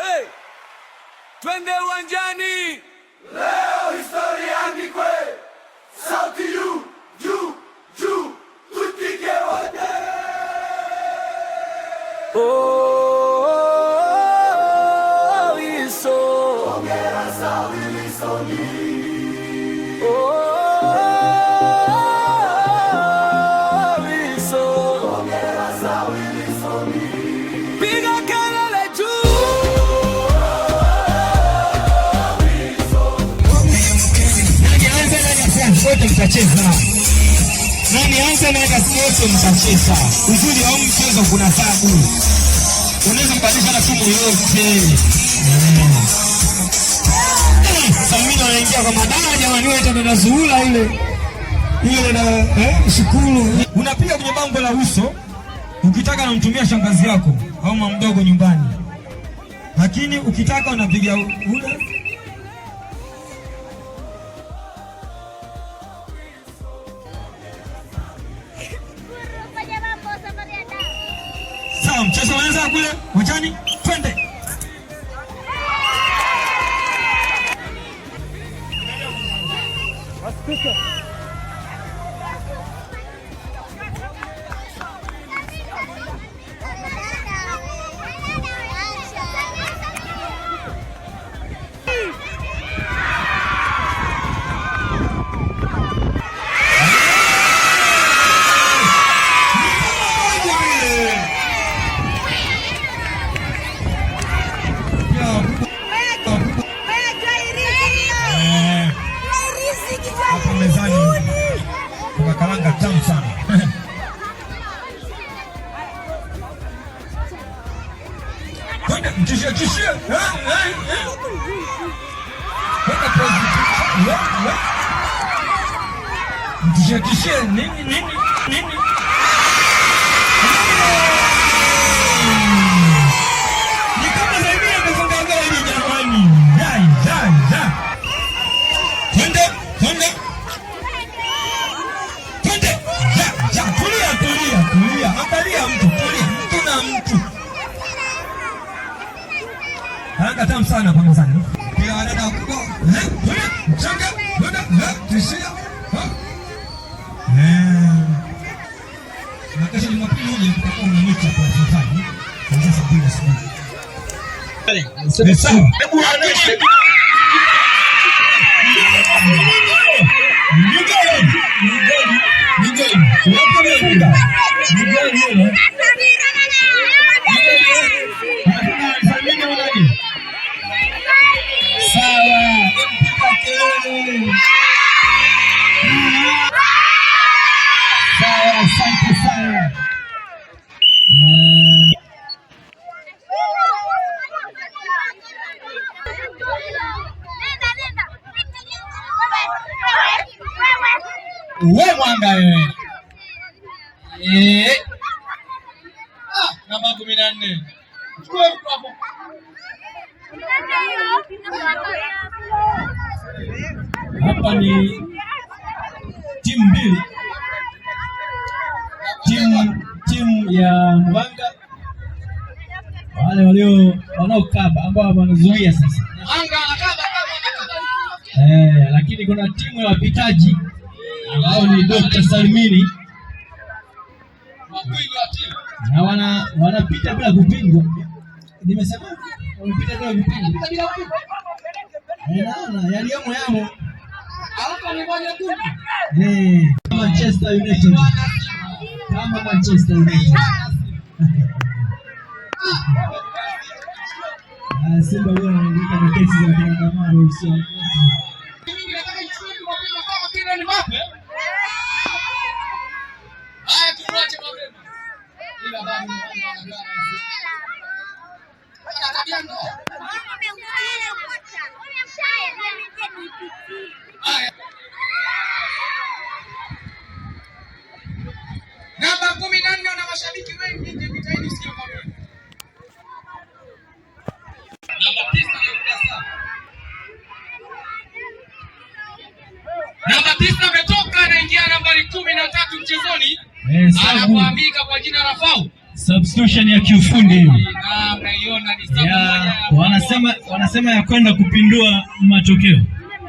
Hey, twende uwanjani leo, historia andikwe, sauti juu juu juu, tupige wote. Wote mtacheza. Nani anza na wote mtacheza. Uzuri wa mchezo kuna sababu. Unaweza kubadilisha na timu yote. Samina anaingia kwa madara jamani, wewe ndio Zuhura ile. Ile na Shukuru. Unapiga kwenye bango la uso. Ukitaka unamtumia shangazi yako au mama mdogo nyumbani. Lakini ukitaka unapiga ule. Sawa, mchezo unaanza kule uwanjani, twende. Karanga tamu sana. Kwenda mtishie. Mtishie. Nini? Ni kama zaidi ya kufunga goli jamani. Ja. Twende. Tulia. Angalia mtu na mtu. Karanga tamu sana kwa mzani. Pia wadada kubwa. Mchanga. Tishia. Na kesho Jumapili uje tutakuwa na mechi kwa safari. Kuanzia saa 2 asubuhi. Sasa. Asante sana. Wewe mwanga wewe. Namba 14. Chukua hapo. Hapa ni timu mbili. Timu ya Mwanga wale wanaokaba ambao wanazuia sasa. Mwanga anakaba. Lakini kuna timu ya wapitaji ambao ni Dr. Salimini. Na wanapita bila kupingwa. Nimesema wanapita bila kupingwa. Naona yamo. Hapa ni moja tu. Manchester United. Kama Manchester United. Simba leo wanaandika na kesi za maandamano usio. Haya tuache mapema. Ila bado namba 14 na mashabiki wengi nje vitaibu sio kwa mimi. Namba 9 ametoka anaingia nambari 13 mchezoni. Anafahamika kwa jina la Fau. Substitution ya kiufundi hiyo. Wanasema ya kwenda kupindua matokeo.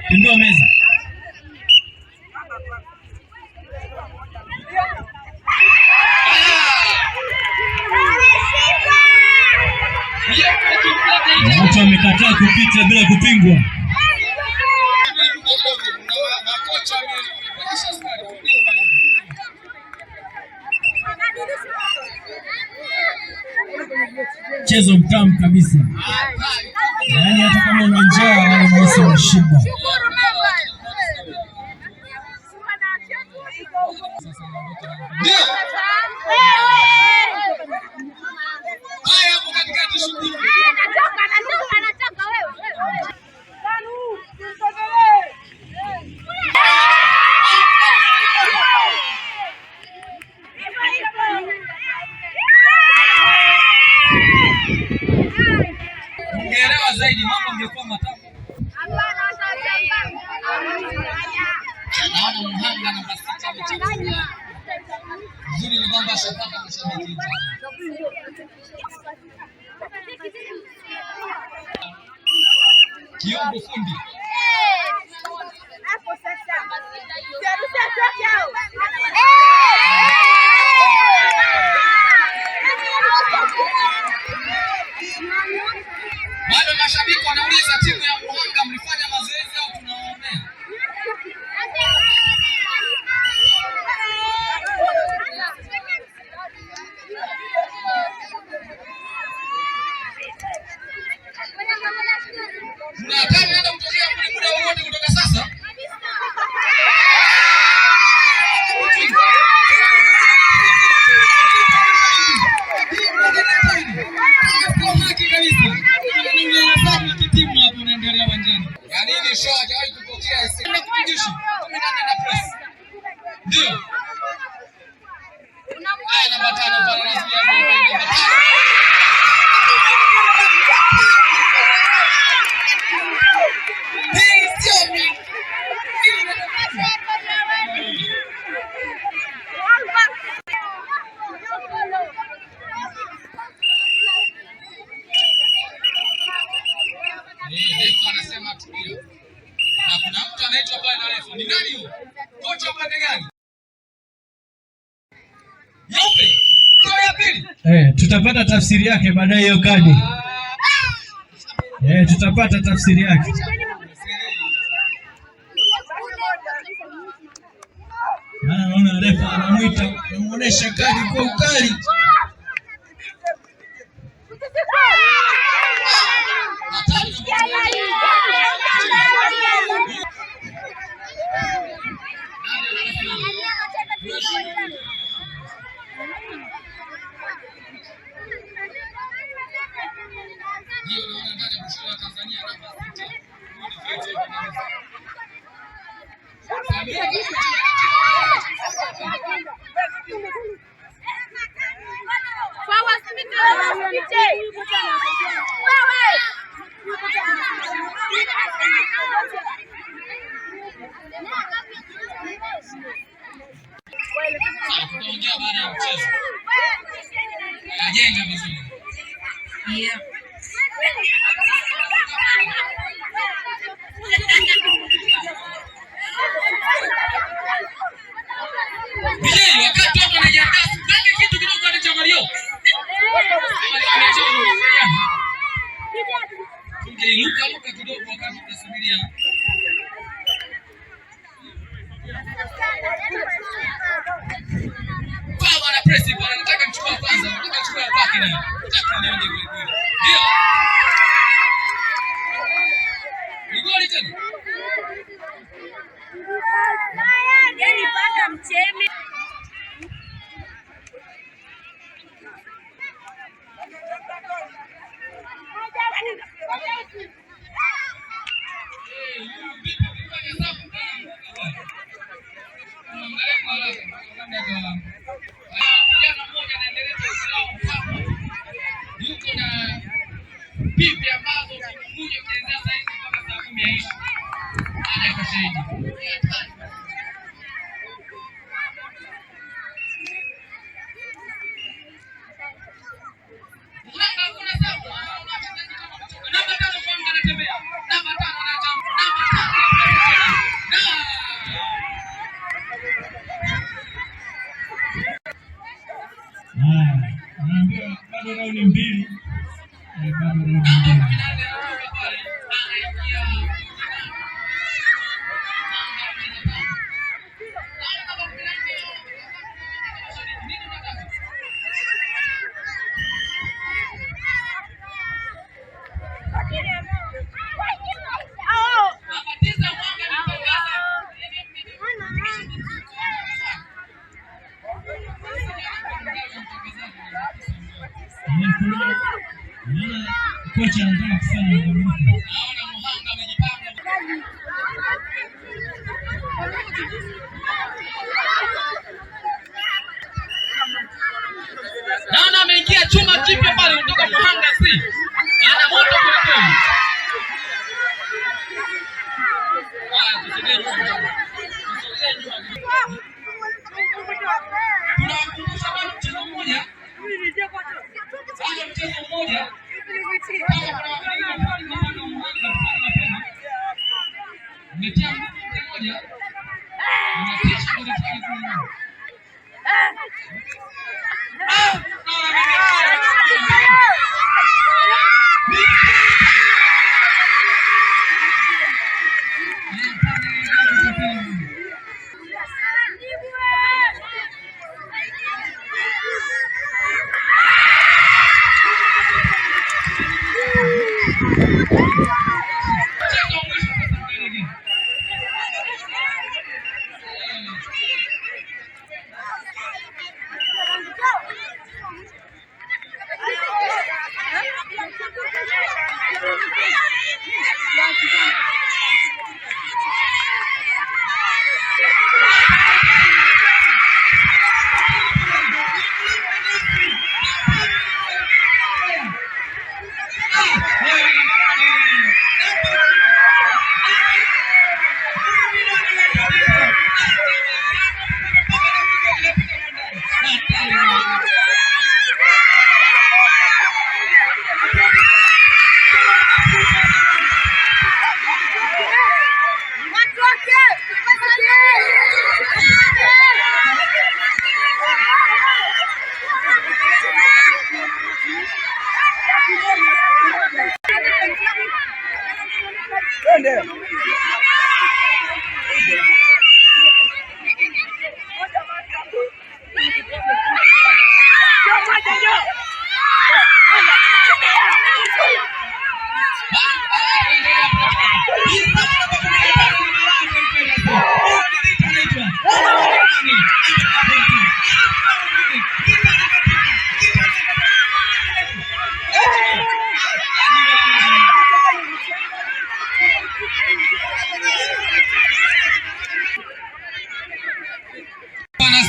Pindua meza. Watu wamekataa kupita bila kupingwa. Mchezo mtamu kabisa. Yaani hata kama una njaa wale mmoja mshiba. Ndio. Haya hapo katikati shughuli. Anatoka wewe. Ungeelewa zaidi mambo yangekuwa matamu. Naona Muhanga na Basita amecheza. Nzuri ni kwamba shapata mashabiki. Kiombo fundi. Hapo sasa. Bado mashabiki wanauliza timu ya Muhanga mlifanya mazoezi au tunawaonea? Tunataka nenda kutokea muda wote kutoka sasa. Yaani ni show hajawahi kupokea sasa kupigishi 14 na press. Ndio. Haya namba 5 pale lazima namba 5. Anasema tulia. Na kuna mtu anaitwa pale na refu. Ni nani huyo? Kocha upande gani? Yupi? Sio ya pili. Tutapata tafsiri yake baadaye hiyo kadi. Tutapata tafsiri yake. Naona refa anamuita, anamuonesha kadi kwa ukali. Tunaongea baada ya mchezo. Ajenga vizuri. Yeah. Bila wakati watu wanajiandaa, ndio kitu kidogo anachangalio. Tungeluka kidogo wakati tunasubiria. Baba na press bwana, nataka nichukue kwanza, nataka nichukue baki na. Nataka niende kweli kweli. Ndio. Ni goli tena. Yaani pata mcheme. Yuko na pipi ambazo zimekuja kuanzia saa hizi mpaka saa 10 yaisha. Anaweka shahidi. Kocha anataka kufanya mabadiliko. Naona ameingia chuma kipya pale kutoka Muhanga C. Ana moto kwa kweli. Tunakumbusha bado mchezo mmoja. Mchezo mmoja. Metia mmoja. Unatisha kwa dakika.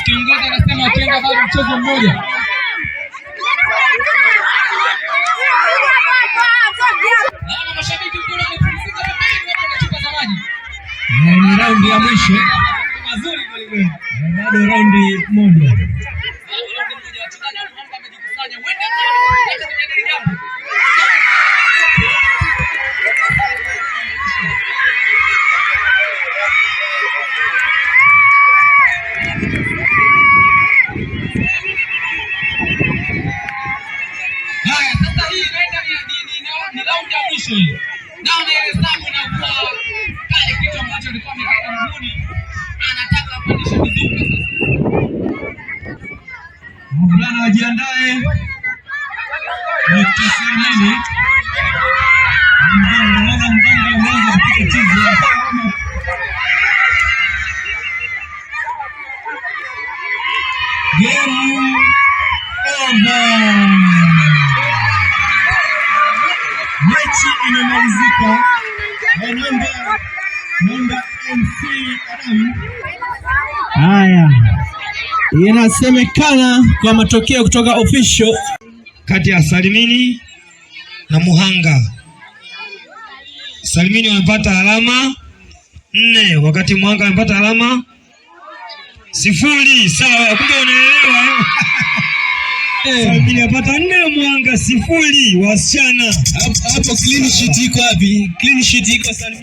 Kiongozi anasema wakienda bado mchezo mmoja. Naona mashabiki kule wamepumzika pembeni hapo wanachukua zawadi. Ni raundi ya mwisho. Mazuri kweli kweli. Bado raundi moja. Wachezaji wa Muhanga wamejikusanya. Wenda kama kujadili jambo. Haya, sasa hii inaenda ni raundi ya mwisho hii. Naona ile samu inakuwa kale kitu ambacho alikuwa amekata mguuni. Anataka apandishe mizuka sasa. Mvulana wajiandae. Nitasimameni. Mvulana ameanza kupiga tizi. Game over. Mechi imemalizika. Namba MC Adam. Haya, inasemekana kwa matokeo kutoka official kati ya Salimini na Muhanga. Salimini wamepata alama 4 wakati Muhanga wamepata alama 0. Sawa, kumbe unaelewa. Salimini wamepata 4, Muhanga 0. Wasichana hapo clean sheet iko wapi? Clean sheet iko Salimini.